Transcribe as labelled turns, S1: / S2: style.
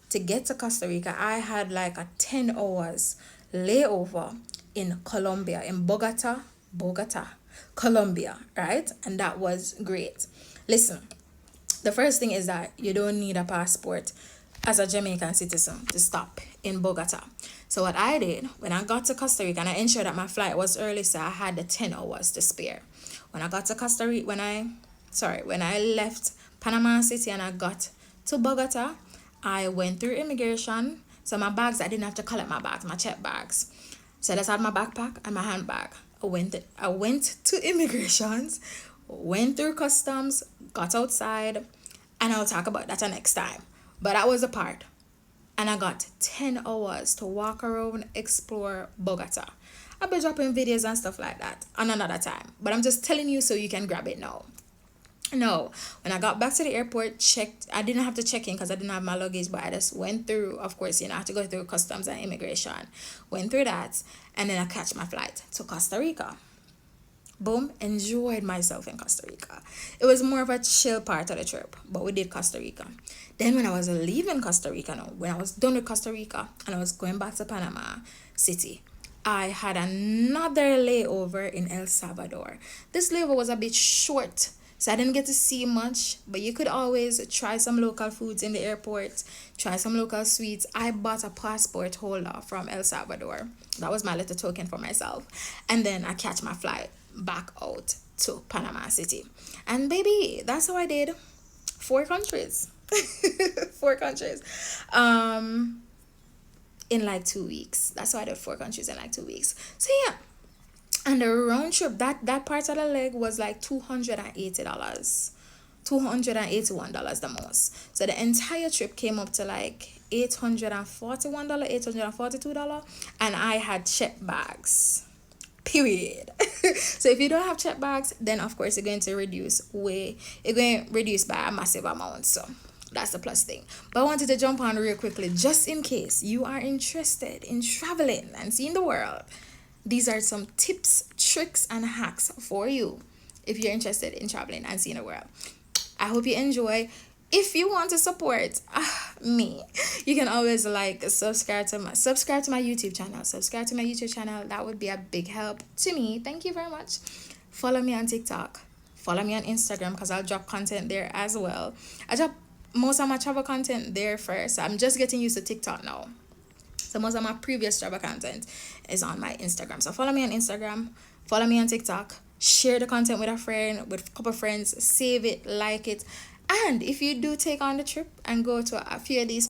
S1: to get to Costa Rica, I had like a 10 hours layover in Colombia, in Bogota, Colombia, right? And that was great. Listen, the first thing is that you don't need a passport as a Jamaican citizen to stop in Bogota. So what I did when I got to Costa Rica, and I ensured that my flight was early, so I had the 10 hours to spare. When I got to Costa Rica, when I left Panama City and I got to Bogota, I went through immigration. So my bags, I didn't have to collect my bags, my check bags. So I just had my backpack and my handbag. I went to immigrations, went through customs, got outside, and I'll talk about that next time. But that was a part. And I got 10 hours to walk around, explore Bogota. I'll be dropping videos and stuff like that on another time. But I'm just telling you so you can grab it now. No, when I got back to the airport, checked. I didn't have to check in because I didn't have my luggage, but I just went through. Of course, I had to go through customs and immigration. Went through that, and then I catch my flight to Costa Rica. Boom, enjoyed myself in Costa Rica. It was more of a chill part of the trip, but we did Costa Rica. Then when I was leaving Costa Rica, no, when I was done with Costa Rica and I was going back to Panama City, I had another layover in El Salvador. This layover was a bit short, so I didn't get to see much, but you could always try some local foods in the airport, try some local sweets. I bought a passport holder from El Salvador. That was my little token for myself. And then I catch my flight back out to Panama City. And baby, that's how I did 4 countries. 4 countries. In like 2 weeks. That's why I did 4 countries in like 2 weeks. So yeah. And the round trip, that part of the leg was like $280. $281 the most. So the entire trip came up to like $841, $842, and I had check bags. Period. So if you don't have check bags, then of course you're going to reduce by a massive amount. So that's the plus thing. But I wanted to jump on real quickly just in case you are interested in traveling and seeing the world. These are some tips, tricks, and hacks for you if you're interested in traveling and seeing the world. I hope you enjoy. If you want to support me, you can always subscribe to my YouTube channel. Subscribe to my YouTube channel. That would be a big help to me. Thank you very much. Follow me on TikTok. Follow me on Instagram because I'll drop content there as well. I drop most of my travel content there first. I'm just getting used to TikTok now. So most of my previous travel content is on my Instagram. So follow me on Instagram. Follow me on TikTok. Share the content with a friend, with a couple of friends. Save it, like it. And if you do take on the trip and go to a few of these